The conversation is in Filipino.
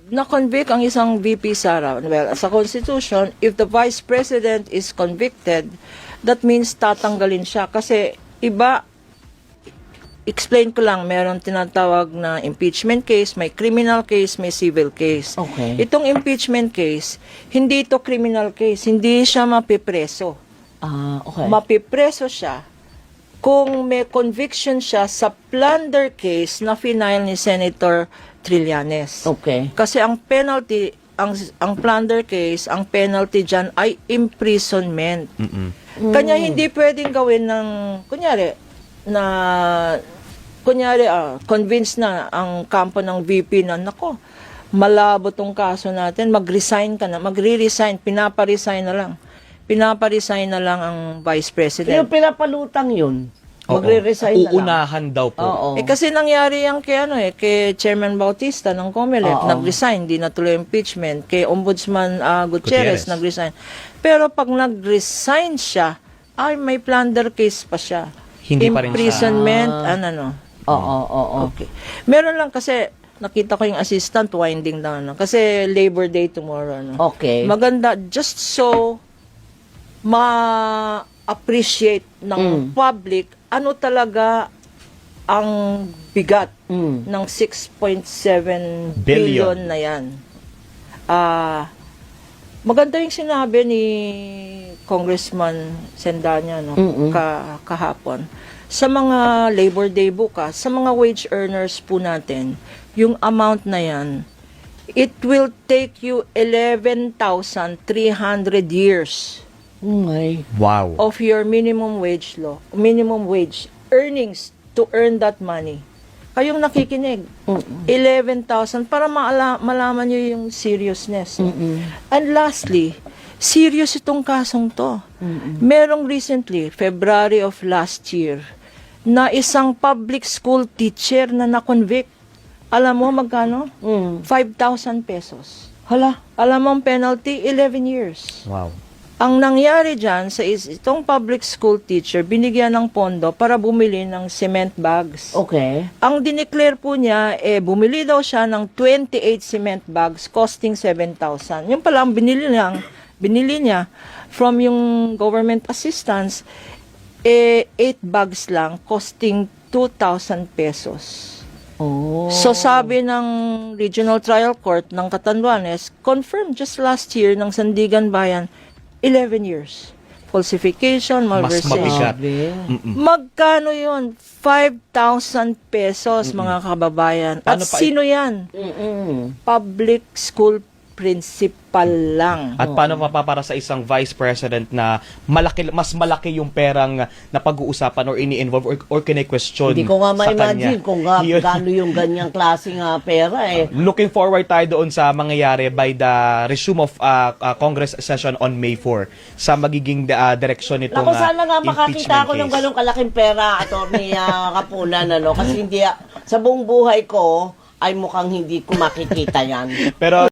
Na-convict ang isang VP Sara, well, sa Constitution, if the Vice President is convicted, that means tatanggalin siya. Kasi iba, explain ko lang, meron tinatawag na impeachment case, may criminal case, may civil case. Okay. Itong impeachment case, hindi ito criminal case, hindi siya mapipreso. Okay. Mapipreso siya kung may conviction siya sa plunder case na final ni Senator Trillanes. Okay. Kasi ang penalty, ang plunder case, ang penalty dyan ay imprisonment. Kanya hindi pwedeng gawin ng, convinced na ang kampo ng VP na, nako, malabo tong kaso natin, mag-resign ka na, magre-resign, pinapa-resign na lang ang Vice President. Yung pinapalutang yun, magre-resign na lang. Uunahan daw po. Oo. Kasi nangyari yan kay Chairman Bautista ng COMELEC, Oo. nag-resign, di natuloy impeachment. Kay Ombudsman Gutierrez, Gutierrez. nag-resign. Pero pag nag-resign siya, ay may plunder case pa siya. Hindi pa rin siya. Imprisonment, Oo. Okay. Meron lang kasi, nakita ko yung assistant winding down. Kasi Labor Day tomorrow. Okay. Maganda, just so ma-appreciate ng public ano talaga ang bigat ng 6.7 billion na yan. Maganda yung sinabi ni Congressman Sendanya kahapon. Sa mga Labor Day bukas, sa mga wage earners po natin, yung amount na yan, it will take you 11,300 years Wow. of your minimum wage earnings to earn that money. Kayong nakikinig, 11,000 para malaman nyo yung seriousness. And lastly, serious itong kasong to. Merong recently, February of last year, na isang public school teacher na na-convict. Alam mo magkano? 5,000 pesos. Hala. Alam mo ang penalty? 11 years. Wow. Ang nangyari dyan, itong public school teacher, binigyan ng pondo para bumili ng cement bags. Okay. Ang dineclare po niya, bumili daw siya ng 28 cement bags costing 7,000. Yung pala ang binili niya from yung government assistance, 8 bags lang costing 2,000 pesos. Oh. So sabi ng Regional Trial Court ng Catanduanes, confirmed just last year ng Sandigan Bayan, 11 years. Falsification, malversation. mabigat. Magkano yun? 5,000 pesos, mga kababayan. At Paano pa- sino yan? Public school principal lang. At paano mapapara sa isang vice president na mas malaki yung perang na pag-uusapan or ini-involve or kine-question Hindi ko nga sa ma-imagine kanya? kung Yun. gaano yung ganyang klaseng pera Looking forward tayo doon sa mangyayari by the resume of Congress session on May 4 sa magiging direksyon nitong Ako sana nga makakita impeachment ako ng case. ganong kalaking pera, Atty. Kapunan, kasi hindi, sa buong buhay ko, ay mukhang hindi ko makikita yan. Pero